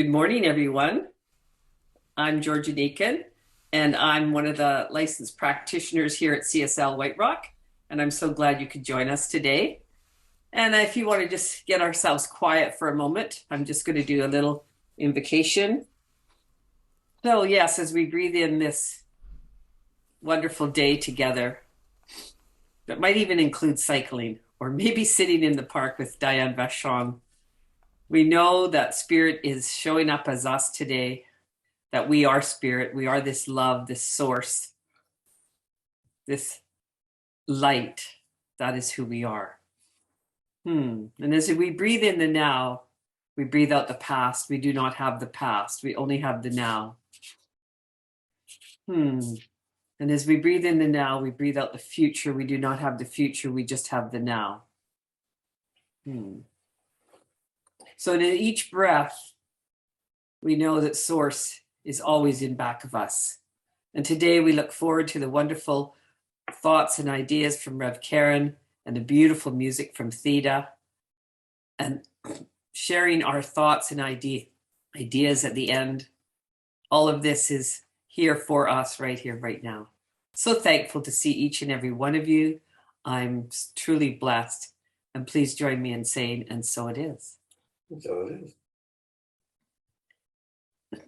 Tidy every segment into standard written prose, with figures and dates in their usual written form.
Good morning, everyone. I'm Georgia Deacon, and I'm one of the licensed practitioners here at CSL White Rock, and I'm so glad you could join us today. And if you want to just get ourselves quiet for a moment, I'm just going to do a little invocation. So, yes, as we breathe in this wonderful day together, that might even include cycling or maybe sitting in the park with Diane Vachon. We know that Spirit is showing up as us today, that we are Spirit, we are this love, this source, this light. That is who we are. And as we breathe in the now, we breathe out the past. We do not have the past. We only have the now. And as we breathe in the now, we breathe out the future. We do not have the future. We just have the now. So in each breath, we know that Source is always in back of us. And today we look forward to the wonderful thoughts and ideas from Rev Karin and the beautiful music from Theta, and sharing our thoughts and ideas at the end. All of this is here for us right here, right now. So thankful to see each and every one of you. I'm truly blessed. And please join me in saying, and so it is. So it is.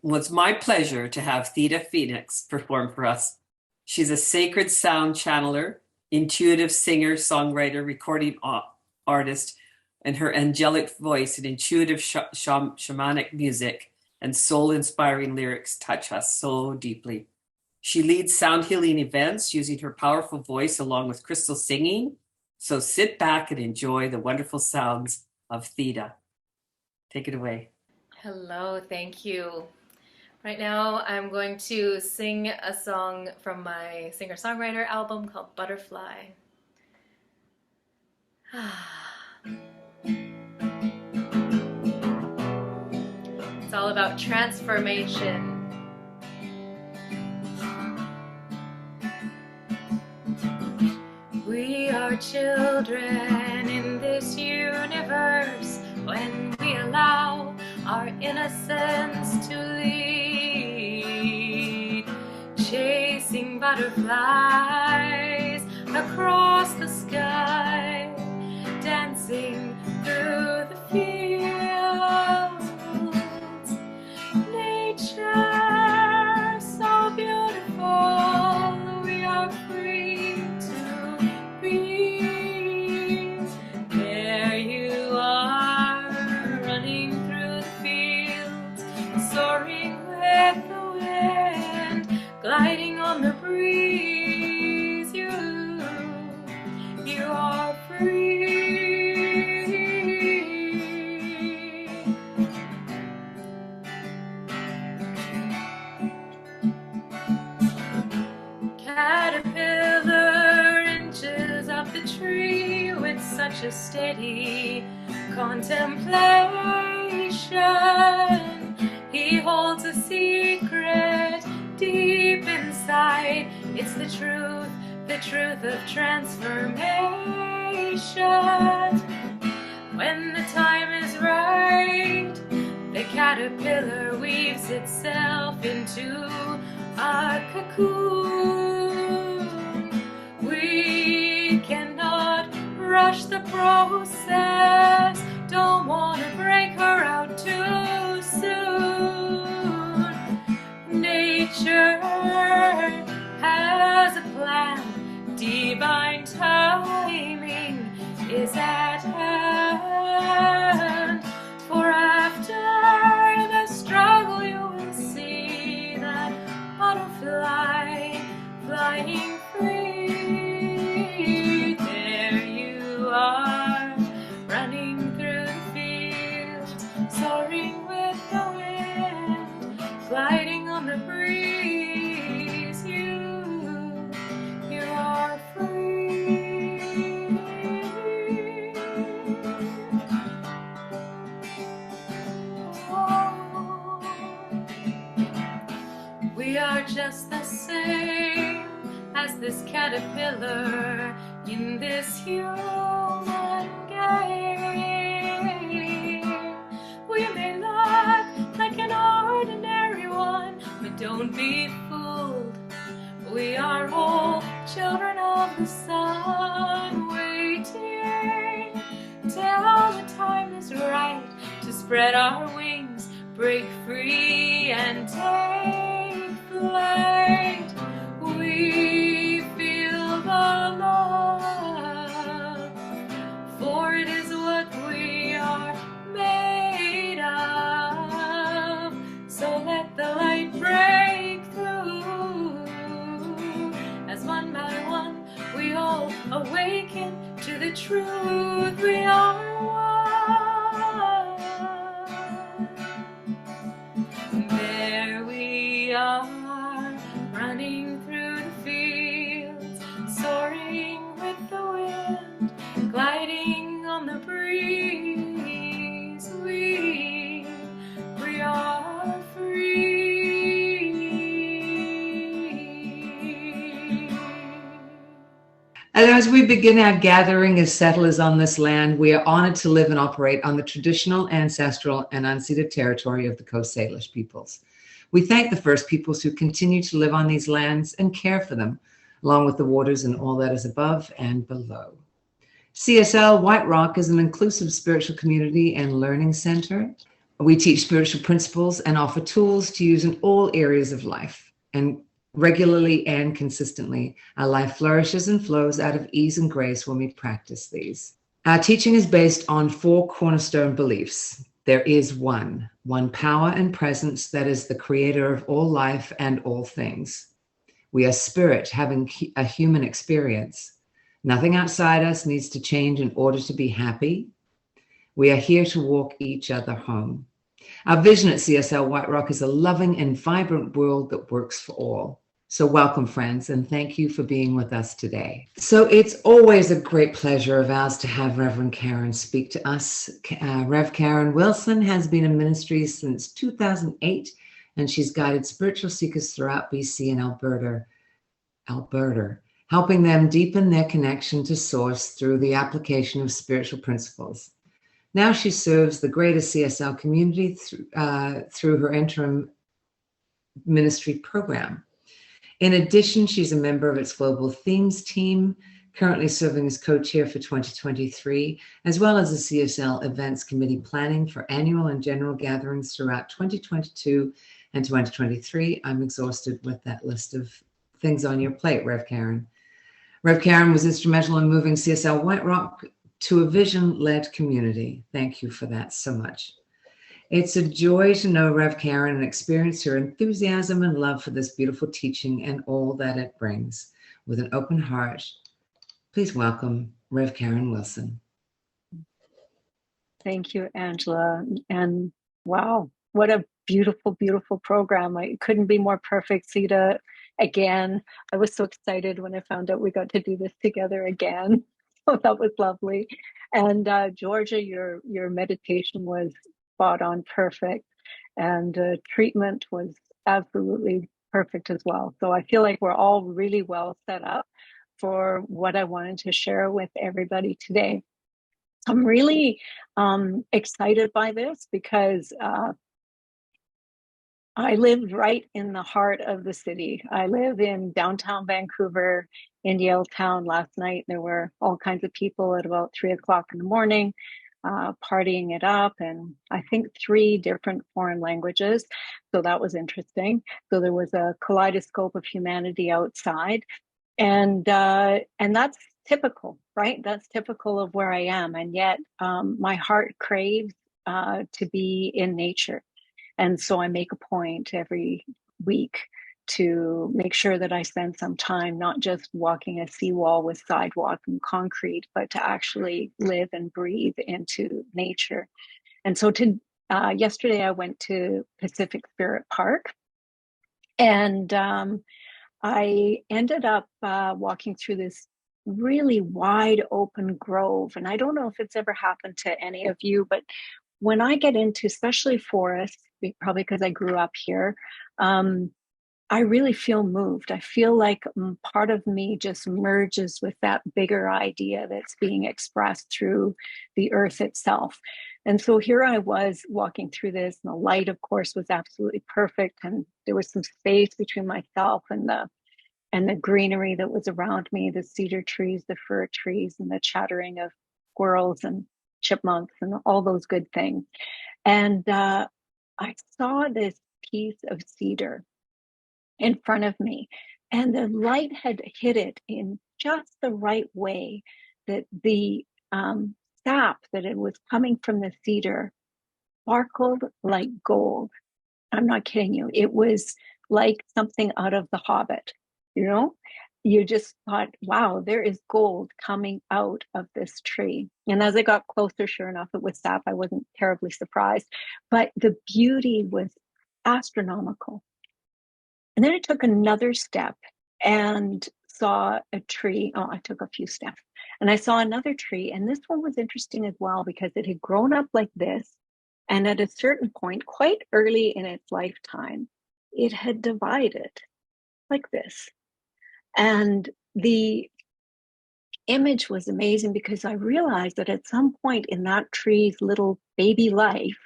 Well, it's my pleasure to have Theta Phoenix perform for us. She's a sacred sound channeler, intuitive singer, songwriter, recording artist, and her angelic voice and intuitive shamanic music and soul-inspiring lyrics touch us so deeply. She leads sound healing events using her powerful voice along with crystal singing. So sit back and enjoy the wonderful sounds of Theta. Take it away. Hello, thank you. Right now I'm going to sing a song from my singer-songwriter album called Butterfly. It's all about transformation. We are children in this universe when we allow our innocence to lead, chasing butterflies across the sky, dancing through the fields. Nature so beautiful, we are free to be. There you are, running through the fields, soaring with the wind, gliding on the breeze. You are free. Caterpillar inches up the tree with such a steady contemplation. He holds a secret deep inside. It's the truth of transformation. When the time is right, the caterpillar weaves itself into a cocoon. We cannot rush the process, don't want to break her out too soon. Nature has a plan, divine timing is at hand. For after the struggle you will see that butterfly flying free. There you are, running through the fields, soaring with the wind, gliding on the breeze. You are free. Oh. We are just the same as this caterpillar in this human game. We may look like an Don't be fooled, we are all children of the sun, waiting till the time is right to spread our wings, break free and take flight. We feel the love, for it is what we are made of. So let the light break through, as one by one we all awaken to the truth. We are one. There we are, running through the fields, soaring with the wind, gliding on the breeze. We are free. And as we begin our gathering as settlers on this land, we are honored to live and operate on the traditional, ancestral, and unceded territory of the Coast Salish peoples. We thank the First Peoples who continue to live on these lands and care for them, along with the waters and all that is above and below. CSL White Rock is an inclusive spiritual community and learning center. We teach spiritual principles and offer tools to use in all areas of life. And regularly and consistently, our life flourishes and flows out of ease and grace when we practice these. Our teaching is based on 4 cornerstone beliefs. There is one power and presence that is the creator of all life and all things. We are spirit having a human experience. Nothing outside us needs to change in order to be happy. We are here to walk each other home. Our vision at CSL White Rock is a loving and vibrant world that works for all. So welcome, friends, and thank you for being with us today. So it's always a great pleasure of ours to have Reverend Karin speak to us. Rev Karin Wilson has been in ministry since 2008, and she's guided spiritual seekers throughout BC and Alberta, helping them deepen their connection to Source through the application of spiritual principles. Now she serves the greater CSL community through her interim ministry program. In addition, she's a member of its Global Themes team, currently serving as co-chair for 2023, as well as the CSL Events Committee planning for annual and general gatherings throughout 2022 and 2023. I'm exhausted with that list of things on your plate, Rev Karin. Rev Karin was instrumental in moving CSL White Rock to a vision-led community. Thank you for that so much. It's a joy to know Rev Karin and experience her enthusiasm and love for this beautiful teaching and all that it brings. With an open heart, please welcome Rev Karin Wilson. Thank you, Angela. And wow, what a beautiful, beautiful program. It couldn't be more perfect. Sita, again, I was so excited when I found out we got to do this together again. So that was lovely. And Georgia, your meditation was spot on perfect. And treatment was absolutely perfect as well. So I feel like we're all really well set up for what I wanted to share with everybody today. I'm really excited by this because I live right in the heart of the city. I live in downtown Vancouver, in Yaletown. Last night, there were all kinds of people at about 3 o'clock in the morning, partying it up, and I think 3 different foreign languages. So that was interesting. So there was a kaleidoscope of humanity outside, and that's typical, right? That's typical of where I am. And yet my heart craves to be in nature. And so I make a point every week to make sure that I spend some time not just walking a seawall with sidewalk and concrete, but to actually live and breathe into nature. And so yesterday I went to Pacific Spirit Park, and I ended up walking through this really wide open grove. And I don't know if it's ever happened to any of you, but when I get into especially forests, probably because I grew up here, I really feel moved. I feel like part of me just merges with that bigger idea that's being expressed through the earth itself. And so here I was walking through this, and the light, of course, was absolutely perfect. And there was some space between myself and the greenery that was around me, the cedar trees, the fir trees, and the chattering of squirrels and chipmunks and all those good things. And I saw this piece of cedar in front of me, and the light had hit it in just the right way that the sap that it was coming from the cedar sparkled like gold. I'm not kidding you. It was like something out of The Hobbit, you know? You just thought, wow, there is gold coming out of this tree. And as I got closer, sure enough, it was sap. I wasn't terribly surprised, but the beauty was astronomical. And then I took another step and saw a tree. Oh, I took a few steps and I saw another tree. And this one was interesting as well because it had grown up like this. And at a certain point, quite early in its lifetime, it had divided like this. And the image was amazing because I realized that at some point in that tree's little baby life,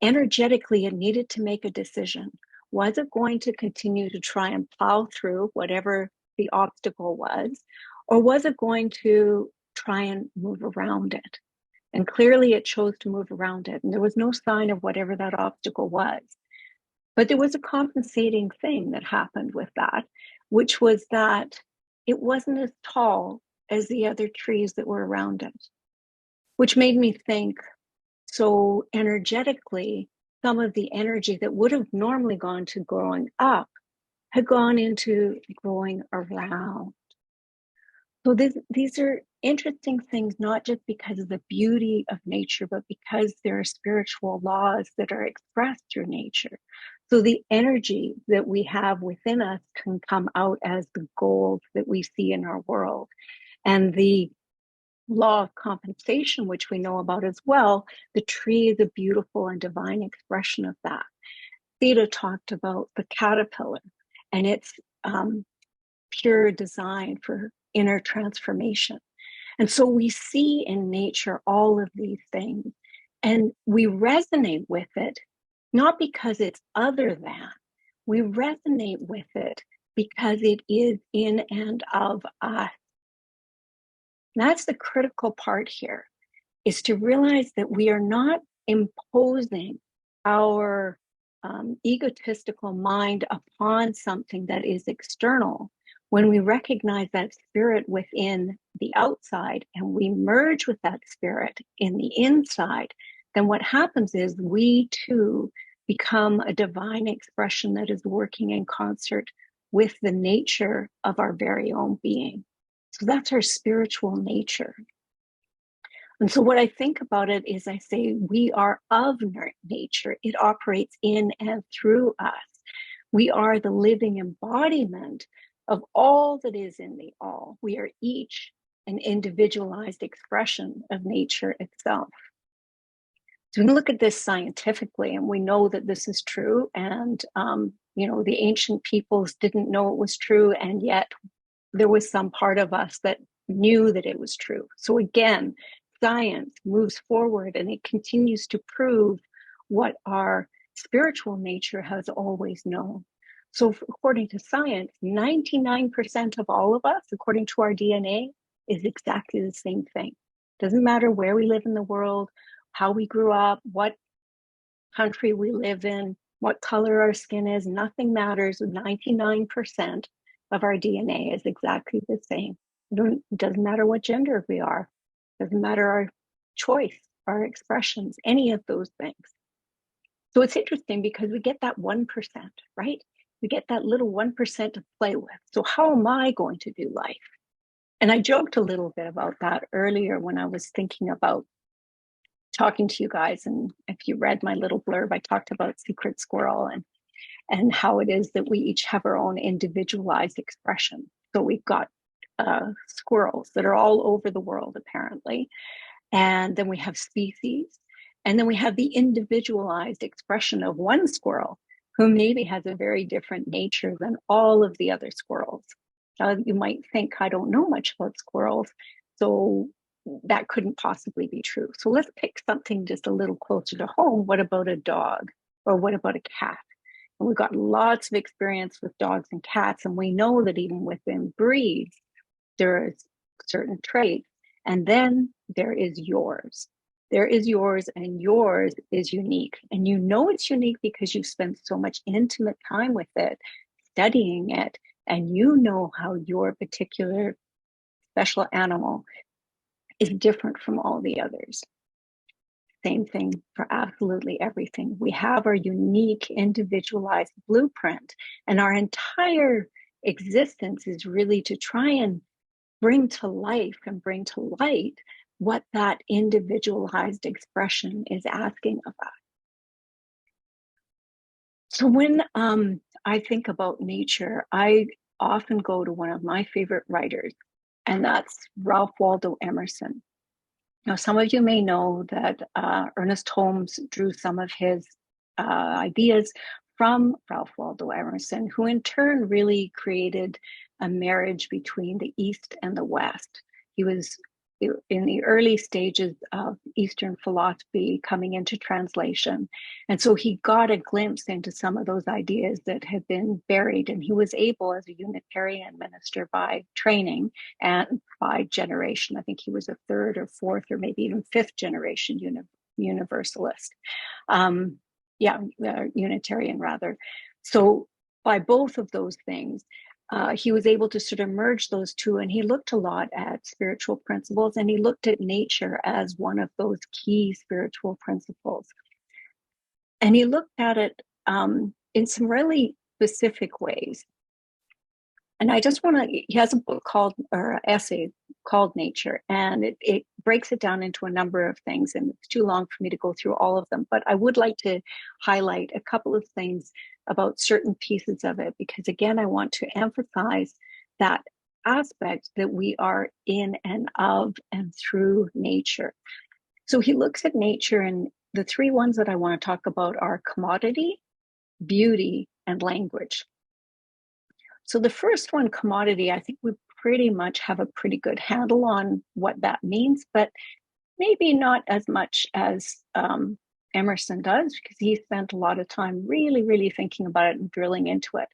energetically, it needed to make a decision. Was it going to continue to try and plow through whatever the obstacle was, or was it going to try and move around it? And clearly it chose to move around it. And there was no sign of whatever that obstacle was. But there was a compensating thing that happened with that, which was that it wasn't as tall as the other trees that were around it, which made me think, so energetically, some of the energy that would have normally gone to growing up had gone into growing around. So these are interesting things, not just because of the beauty of nature, but because there are spiritual laws that are expressed through nature. So the energy that we have within us can come out as the gold that we see in our world. And the law of compensation, which we know about as well, the tree is a beautiful and divine expression of that. Theta talked about the caterpillar and its pure design for inner transformation. And so we see in nature all of these things and we resonate with it, not because it's other than, we resonate with it because it is in and of us. And that's the critical part here, is to realize that we are not imposing our egotistical mind upon something that is external. When we recognize that spirit within the outside and we merge with that spirit in the inside, then what happens is we too become a divine expression that is working in concert with the nature of our very own being. So that's our spiritual nature. And so what I think about it is I say we are of nature. It operates in and through us. We are the living embodiment of all that is in the all. We are each an individualized expression of nature itself. So we can look at this scientifically, and we know that this is true. And, the ancient peoples didn't know it was true, and yet there was some part of us that knew that it was true. So again, science moves forward and it continues to prove what our spiritual nature has always known. So according to science, 99% of all of us, according to our DNA, is exactly the same thing. Doesn't matter where we live in the world, how we grew up, what country we live in, what color our skin is, nothing matters. 99% of our DNA is exactly the same. It doesn't matter what gender we are. It doesn't matter our choice, our expressions, any of those things. So it's interesting because we get that 1%, right? We get that little 1% to play with. So how am I going to do life? And I joked a little bit about that earlier when I was thinking about talking to you guys. And if you read my little blurb, I talked about Secret Squirrel and how it is that we each have our own individualized expression. So we've got squirrels that are all over the world, apparently. And then we have species. And then we have the individualized expression of one squirrel who maybe has a very different nature than all of the other squirrels. You might think, I don't know much about squirrels, so that couldn't possibly be true. So let's pick something just a little closer to home. What about a dog? Or what about a cat? And we've got lots of experience with dogs and cats, and we know that even within breeds, there is certain traits. And then there is yours. There is yours, and yours is unique. And you know it's unique because you've spent so much intimate time with it, studying it, and you know how your particular special animal is different from all the others. Same thing for absolutely everything. We have our unique, individualized blueprint, and our entire existence is really to try and bring to life and bring to light what that individualized expression is asking of us. So when I think about nature, I often go to one of my favorite writers, and that's Ralph Waldo Emerson. Now, some of you may know that Ernest Holmes drew some of his ideas from Ralph Waldo Emerson, who in turn really created a marriage between the East and the West. He was in the early stages of Eastern philosophy coming into translation. And so he got a glimpse into some of those ideas that had been buried. And he was able, as a Unitarian minister by training and by generation, I think he was a third or fourth or maybe even fifth generation Universalist. Unitarian rather. So by both of those things, he was able to sort of merge those two, and he looked a lot at spiritual principles, and he looked at nature as one of those key spiritual principles. And he looked at it in some really specific ways. And I just want to, he has a book called, or an essay called Nature, and it breaks it down into a number of things, and it's too long for me to go through all of them, but I would like to highlight a couple of things about certain pieces of it, because again, I want to emphasize that aspect that we are in and of and through nature. So he looks at nature, and the three ones that I want to talk about are commodity, beauty, and language. So the first one, commodity, I think we pretty much have a pretty good handle on what that means, but maybe not as much as Emerson does, because he spent a lot of time really, really thinking about it and drilling into it.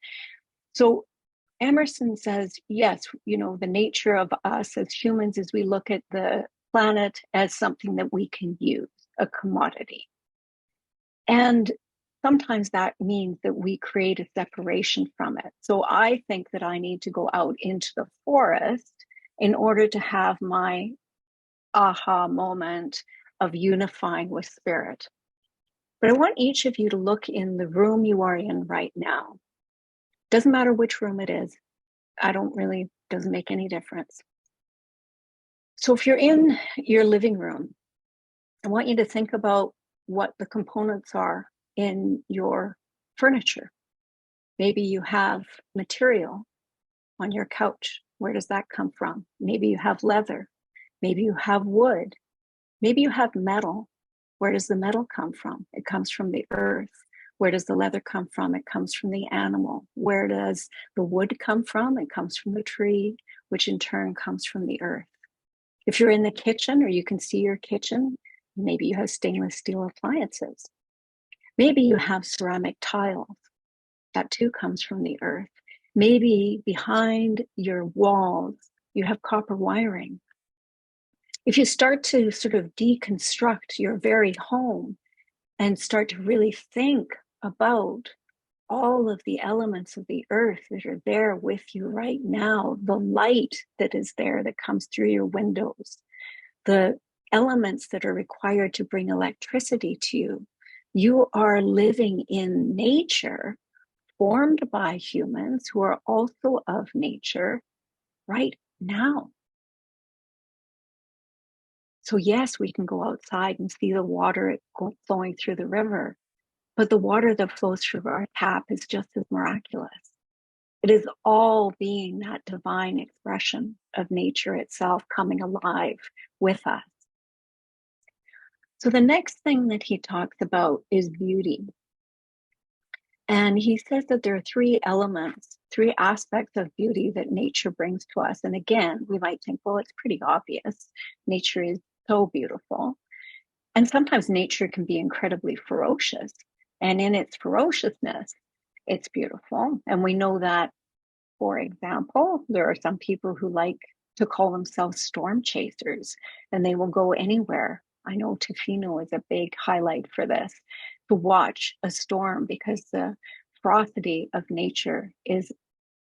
So Emerson says, yes, the nature of us as humans is we look at the planet as something that we can use, a commodity. And sometimes that means that we create a separation from it. So I think that I need to go out into the forest in order to have my aha moment of unifying with spirit. But I want each of you to look in the room you are in right now. Doesn't matter which room it is. Doesn't make any difference. So if you're in your living room, I want you to think about what the components are in your furniture. Maybe you have material on your couch. Where does that come from? Maybe you have leather. Maybe you have wood. Maybe you have metal. Where does the metal come from? It comes from the earth. Where does the leather come from? It comes from the animal. Where does the wood come from? It comes from the tree, which in turn comes from the earth. If you're in the kitchen, or you can see your kitchen, maybe you have stainless steel appliances. Maybe you have ceramic tiles. That too comes from the earth. Maybe behind your walls, you have copper wiring. If you start to sort of deconstruct your very home and start to really think about all of the elements of the earth that are there with you right now, the light that is there that comes through your windows, the elements that are required to bring electricity to you, you are living in nature formed by humans who are also of nature right now. So yes, we can go outside and see the water flowing through the river, but the water that flows through our tap is just as miraculous. It is all being that divine expression of nature itself coming alive with us. So the next thing that he talks about is beauty. And he says that there are three elements, three aspects of beauty that nature brings to us. And again, we might think, well, it's pretty obvious. Nature is so beautiful. And sometimes nature can be incredibly ferocious. And in its ferociousness, it's beautiful. And we know that, for example, there are some people who like to call themselves storm chasers, and they will go anywhere. I know Tofino is a big highlight for this, to watch a storm, because the ferocity of nature is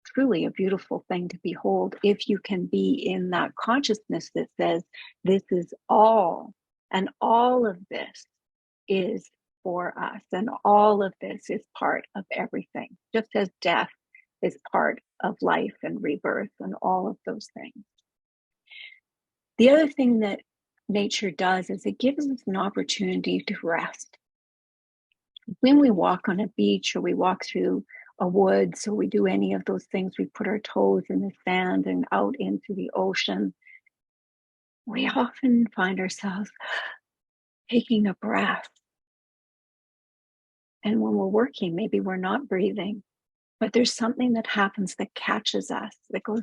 truly a beautiful thing to behold if you can be in that consciousness that says, this is all, and all of this is for us, and all of this is part of everything, just as death is part of life and rebirth and all of those things. The other thing that nature does is it gives us an opportunity to rest. When we walk on a beach, or we walk through a woods, or we do any of those things, we put our toes in the sand and out into the ocean, we often find ourselves taking a breath. And when we're working, maybe we're not breathing, but there's something that happens that catches us, that goes,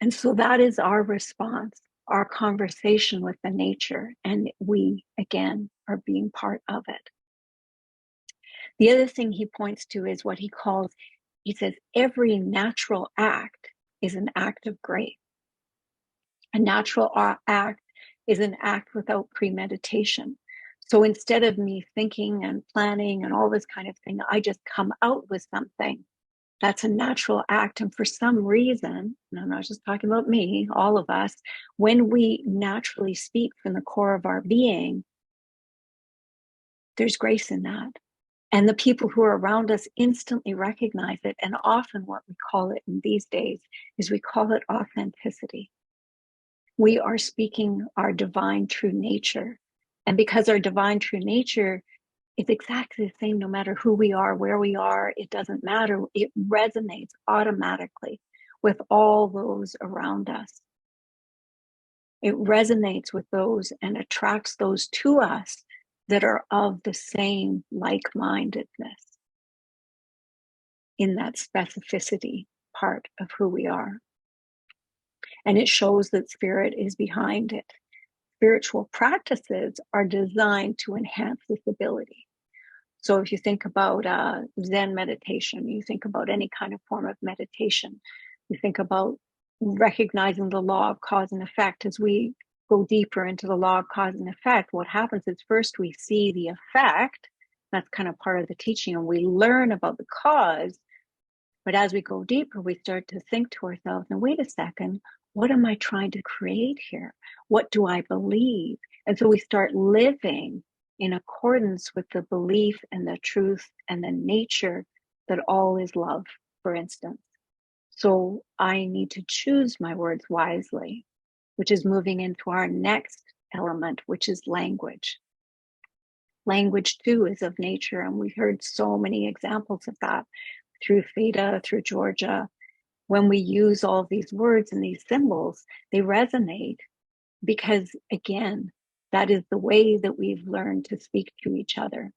and so that is our response, our conversation with the nature, and we, again, are being part of it. The other thing he points to is what he says, every natural act is an act of grace. A natural act is an act without premeditation. So instead of me thinking and planning and all this kind of thing, I just come out with something. That's a natural act. And for some reason, and I'm not just talking about me, all of us, when we naturally speak from the core of our being, there's grace in that. And the people who are around us instantly recognize it. And often what we call it in these days is we call it authenticity. We are speaking our divine true nature. And because our divine true nature is exactly the same, no matter who we are, where we are, it doesn't matter. It resonates automatically with all those around us. It resonates with those and attracts those to us that are of the same like-mindedness in that specificity part of who we are. And it shows that spirit is behind it. Spiritual practices are designed to enhance this ability. So if you think about Zen meditation, you think about any kind of form of meditation, you think about recognizing the law of cause and effect. As we go deeper into the law of cause and effect, what happens is first we see the effect. That's kind of part of the teaching, and we learn about the cause. But as we go deeper, we start to think to ourselves, now wait a second, what am I trying to create here? What do I believe? And so we start living in accordance with the belief and the truth and the nature that all is love, for instance. So I need to choose my words wisely, which is moving into our next element, which is language. Language too is of nature, and we've heard so many examples of that through Theta, through Georgia. When we use all of these words and these symbols, they resonate because, again, that is the way that we've learned to speak to each other.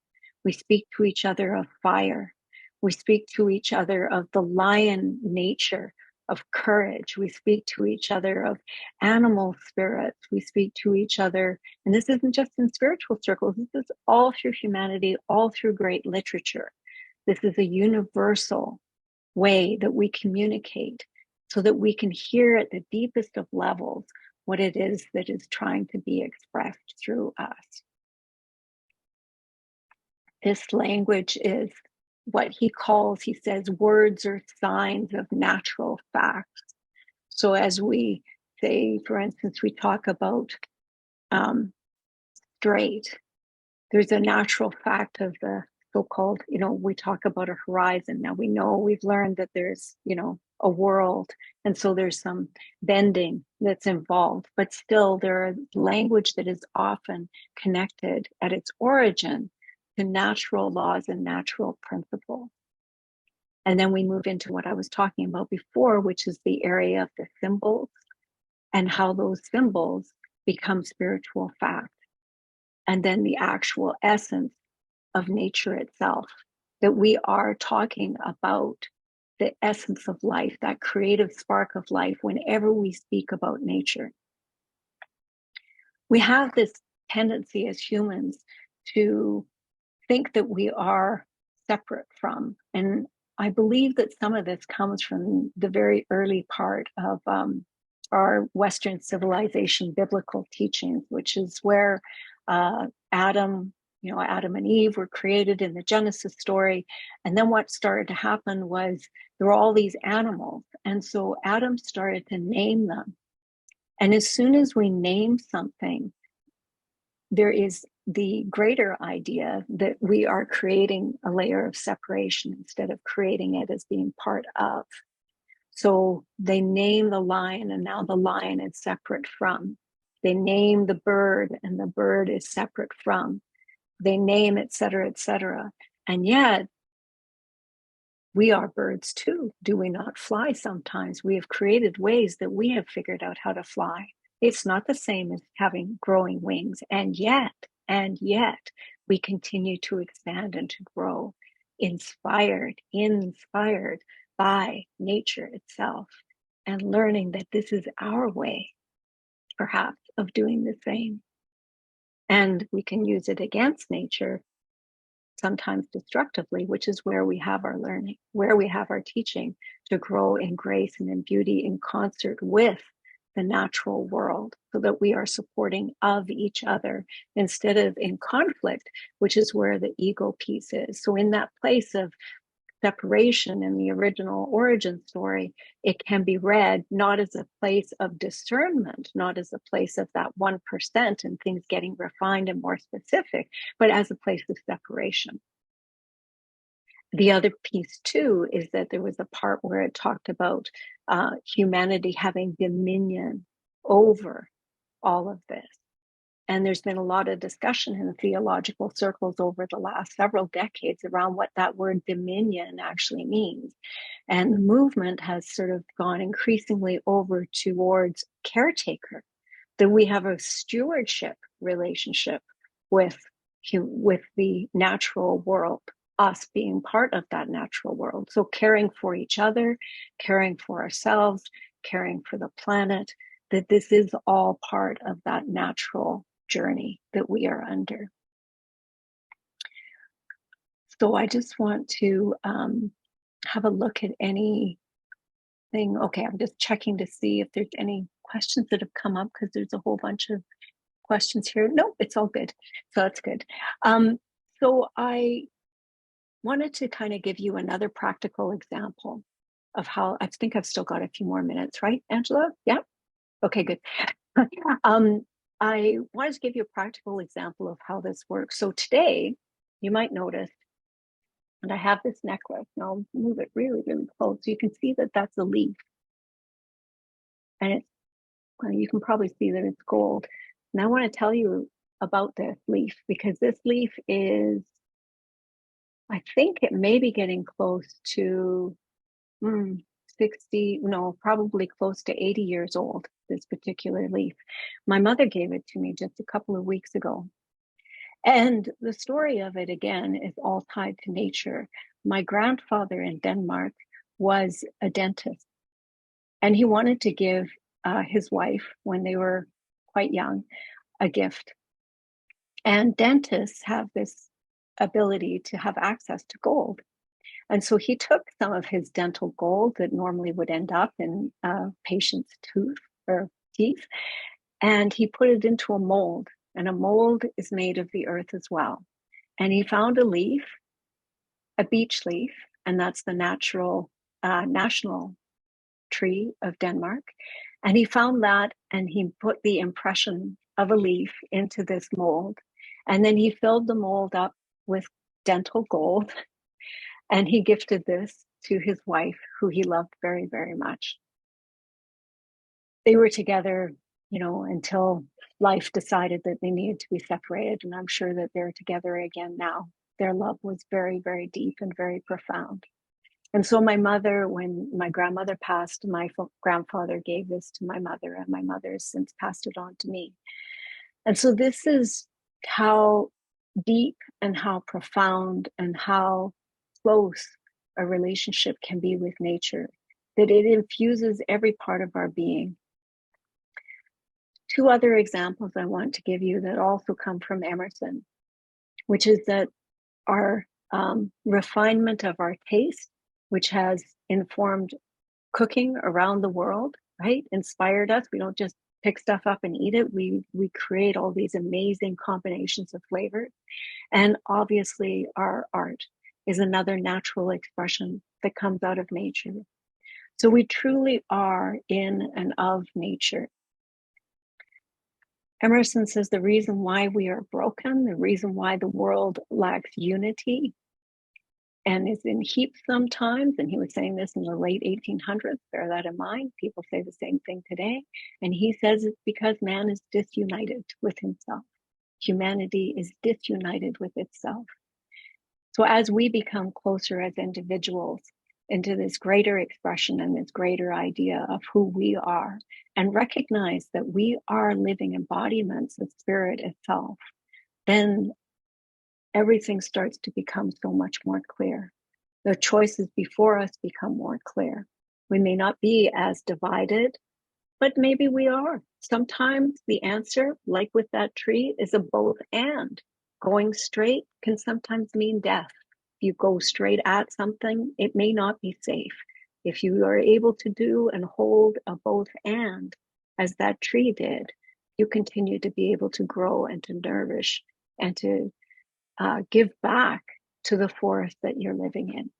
We speak to each other of fire. We speak to each other of the lion nature, of courage. We speak to each other of animal spirits. We speak to each other, and this isn't just in spiritual circles, this is all through humanity, all through great literature. This is a universal way that we communicate so that we can hear at the deepest of levels what it is that is trying to be expressed through us. This language is what he says, words are signs of natural facts. So as we say, for instance, we talk about straight, there's a natural fact of the so-called, we talk about a horizon. Now we've learned that there's, a world. And so there's some bending that's involved, but still there is language that is often connected at its origin to natural laws and natural principles. And then we move into what I was talking about before, which is the area of the symbols and how those symbols become spiritual fact. And then the actual essence of nature itself, that we are talking about the essence of life, that creative spark of life, whenever we speak about nature. We have this tendency as humans to think that we are separate from, and I believe that some of this comes from the very early part of our Western civilization biblical teachings, which is where Adam and Eve were created in the Genesis story. And then what started to happen was there were all these animals. And so Adam started to name them. And as soon as we name something, there is the greater idea that we are creating a layer of separation instead of creating it as being part of. So they name the lion, and now the lion is separate from. They name the bird, and the bird is separate from. They name, et cetera, et cetera. And yet, we are birds too. Do we not fly sometimes? We have created ways that we have figured out how to fly. It's not the same as having growing wings. And yet, we continue to expand and to grow, inspired by nature itself, and learning that this is our way, perhaps, of doing the same. And we can use it against nature, sometimes destructively, which is where we have our learning, where we have our teaching to grow in grace and in beauty in concert with the natural world, so that we are supporting of each other instead of in conflict, which is where the ego piece is. So in that place of separation in the original origin story, it can be read not as a place of discernment, not as a place of that 1% and things getting refined and more specific, but as a place of separation. The other piece too is that there was a part where it talked about humanity having dominion over all of this. And there's been a lot of discussion in theological circles over the last several decades around what that word dominion actually means. And the movement has sort of gone increasingly over towards caretaker, that we have a stewardship relationship with the natural world, us being part of that natural world. So caring for each other, caring for ourselves, caring for the planet, that this is all part of that natural journey that we are under. So I just want to have a look at anything. Okay, I'm just checking to see if there's any questions that have come up, because there's a whole bunch of questions here. Nope, it's all good. So that's good. So I wanted to kind of give you another practical example of how, I think I've still got a few more minutes, right, Angela? Yeah? Okay, good. I wanted to give you a practical example of how this works. So today, you might notice, and I have this necklace, and I'll move it really, really close. So you can see that that's a leaf. And it's, well, you can probably see that it's gold. And I want to tell you about this leaf, because this leaf is, I think it may be getting close to 60, no, probably close to 80 years old, this particular leaf. My mother gave it to me just a couple of weeks ago. And the story of it, again, is all tied to nature. My grandfather in Denmark was a dentist, and he wanted to give his wife, when they were quite young, a gift. And dentists have this ability to have access to gold. And so he took some of his dental gold that normally would end up in a patient's tooth or teeth, and he put it into a mold. And a mold is made of the earth as well. And he found a leaf, a beech leaf, and that's the natural national tree of Denmark. And he found that, and he put the impression of a leaf into this mold. And then he filled the mold up with dental gold. And he gifted this to his wife, who he loved very, very much. They were together, until life decided that they needed to be separated. And I'm sure that they're together again now. Their love was very, very deep and very profound. And so my mother, when my grandmother passed, my grandfather gave this to my mother, and my mother has since passed it on to me. And so this is how deep and how profound and how close a relationship can be with nature, that it infuses every part of our being. Two other examples I want to give you that also come from Emerson, which is that our refinement of our taste, which has informed cooking around the world, right? Inspired us. We don't just pick stuff up and eat it. We create all these amazing combinations of flavors. And obviously our art is another natural expression that comes out of nature. So we truly are in and of nature. Emerson says the reason why we are broken, the reason why the world lacks unity and is in heaps sometimes, and he was saying this in the late 1800s, bear that in mind. People say the same thing today. And he says it's because man is disunited with himself. Humanity is disunited with itself. So as we become closer as individuals into this greater expression and this greater idea of who we are, and recognize that we are living embodiments of spirit itself, then everything starts to become so much more clear. The choices before us become more clear. We may not be as divided, but maybe we are. Sometimes the answer, like with that tree, is a both and. Going straight can sometimes mean death. If you go straight at something, it may not be safe. If you are able to do and hold a both and, as that tree did, you continue to be able to grow and to nourish and to give back to the forest that you're living in.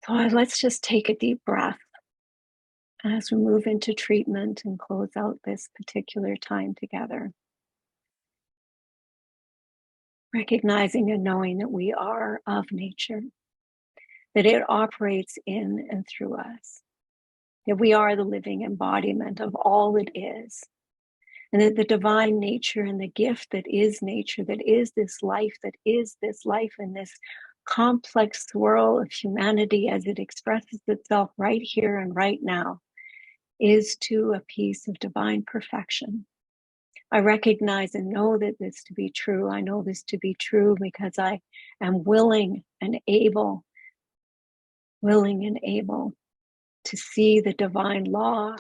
So let's just take a deep breath as we move into treatment and close out this particular time together. Recognizing and knowing that we are of nature, that it operates in and through us, that we are the living embodiment of all it is, and that the divine nature and the gift that is nature, that is this life in this complex swirl of humanity as it expresses itself right here and right now, is to a piece of divine perfection. I recognize and know that this to be true. I know this to be true because I am willing and able to see the divine law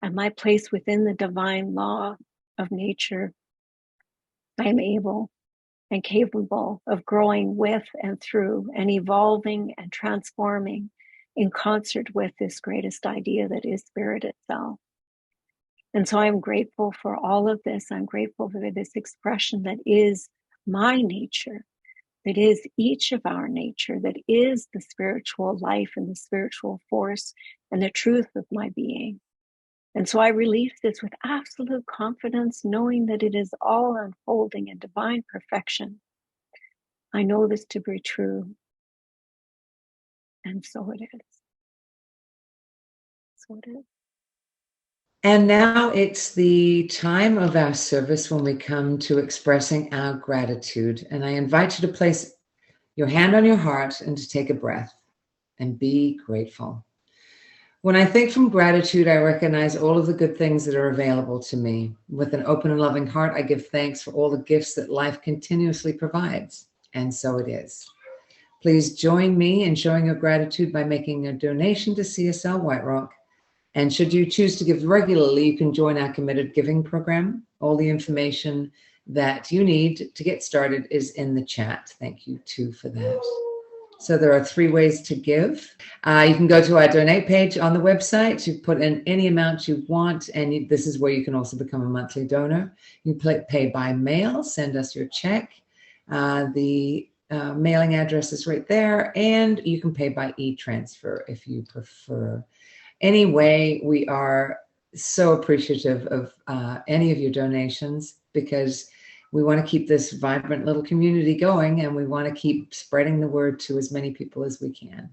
and my place within the divine law of nature. I am able and capable of growing with and through and evolving and transforming in concert with this greatest idea that is spirit itself. And so I'm grateful for all of this. I'm grateful for this expression that is my nature, that is each of our nature, that is the spiritual life and the spiritual force and the truth of my being. And so I release this with absolute confidence, knowing that it is all unfolding in divine perfection. I know this to be true. And so it is. So it is. And now it's the time of our service when we come to expressing our gratitude. And I invite you to place your hand on your heart and to take a breath and be grateful. When I think from gratitude, I recognize all of the good things that are available to me. With an open and loving heart, I give thanks for all the gifts that life continuously provides. And so it is. Please join me in showing your gratitude by making a donation to CSL White Rock. And should you choose to give regularly, you can join our committed giving program. All the information that you need to get started is in the chat. Thank you too for that. So there are 3 ways to give. You can go to our donate page on the website. You put in any amount you want, and this is where you can also become a monthly donor. You pay by mail, send us your check. The mailing address is right there, and you can pay by e-transfer if you prefer. Anyway, we are so appreciative of any of your donations because we want to keep this vibrant little community going and we want to keep spreading the word to as many people as we can.